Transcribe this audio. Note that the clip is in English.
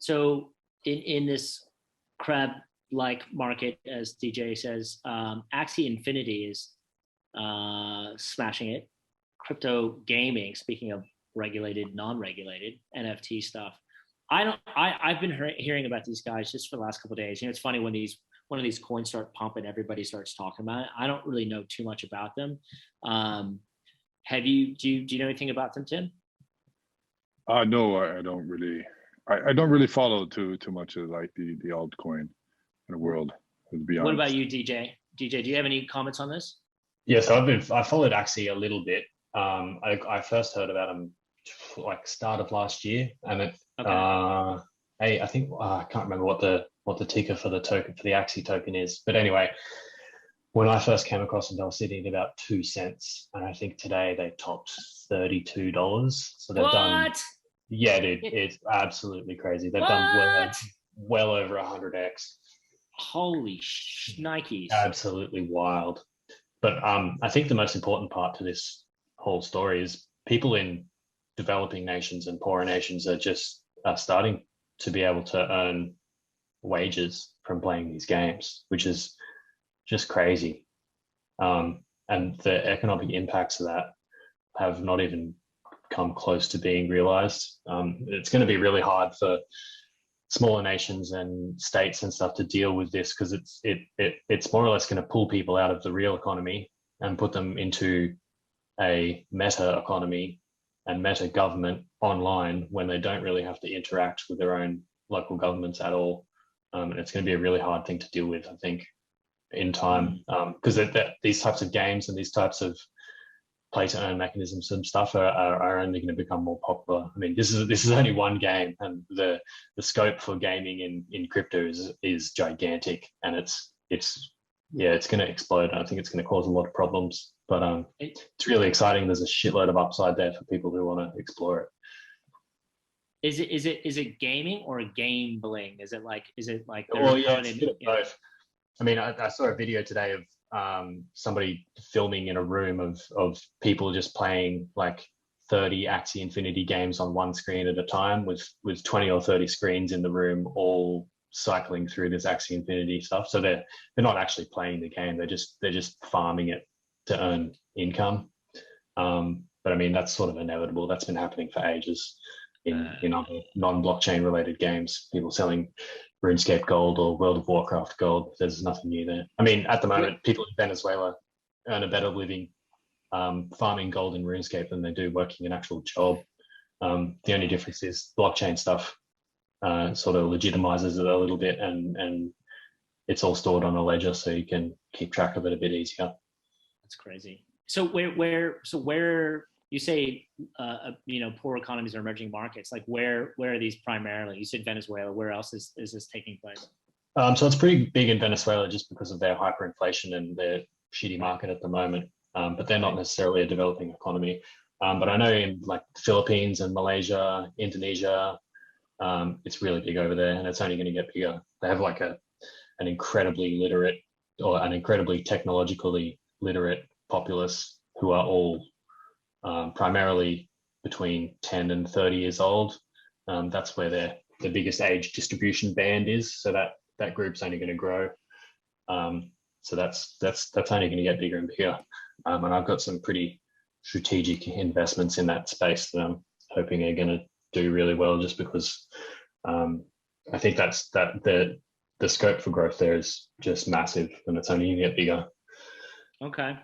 So in this crab-like market, as DJ says, Axie Infinity is smashing it. Crypto gaming, speaking of regulated, non-regulated NFT stuff. I've been hearing about these guys just for the last couple of days. It's funny when one of these coins start pumping, everybody starts talking about it. I don't really know too much about them. Do you know anything about them, Tim? No, I don't really. I don't really follow too much of like the altcoin in the world, to be honest. What about you, DJ? DJ, do you have any comments on this? Yeah, so I followed Axie a little bit. I first heard about them like start of last year, and it I think I can't remember what the ticker for the Axie token is, but anyway, when I first came across them, they were sitting at about 2 cents, and I think today they topped $32. So they've done. Yeah, dude, it's absolutely crazy. They've done well over 100x. Holy shnikes! Absolutely wild. But I think the most important part to this whole story is people in developing nations and poorer nations are starting to be able to earn wages from playing these games, which is just crazy. And the economic impacts of that have not even come close to being realized. It's going to be really hard for smaller nations and states and stuff to deal with this, because it's more or less going to pull people out of the real economy and put them into a meta economy and meta government online when they don't really have to interact with their own local governments at all. And it's going to be a really hard thing to deal with, I think, in time, because these types of games and these types of play to earn mechanisms and stuff are only going to become more popular. I mean, this is only one game, and the scope for gaming in crypto is gigantic, and it's going to explode. I think it's going to cause a lot of problems, but it's really exciting. There's a shitload of upside there for people who want to explore it. Is it gaming or gambling? Is it like Oh yeah, it's a bit of both. I mean, I saw a video today of somebody filming in a room of people just playing like 30 Axie Infinity games on one screen at a time, with 20 or 30 screens in the room, all cycling through this Axie Infinity stuff. So they're not actually playing the game; they're just farming it to earn income. But I mean, that's sort of inevitable. That's been happening for ages in other non-blockchain related games. People selling RuneScape gold or World of Warcraft gold. There's nothing new there. I mean, at the moment, people in Venezuela earn a better living farming gold in RuneScape than they do working an actual job. The only difference is blockchain stuff sort of legitimizes it a little bit, and it's all stored on a ledger, so you can keep track of it a bit easier. That's crazy. So where you say poor economies are emerging markets, like where are these primarily? You said Venezuela. Where else is this taking place? So it's pretty big in Venezuela just because of their hyperinflation and their shitty market at the moment. But they're not necessarily a developing economy. But I know in like the Philippines and Malaysia, Indonesia, it's really big over there, and it's only going to get bigger. They have like an incredibly literate or an incredibly technologically literate populace who are all primarily between 10 and 30 years old. That's where the biggest age distribution band is. So that group's only going to grow. So that's only going to get bigger and bigger. And I've got some pretty strategic investments in that space that I'm hoping are going to do really well, just because I think the scope for growth there is just massive, and it's only going to get bigger. Okay.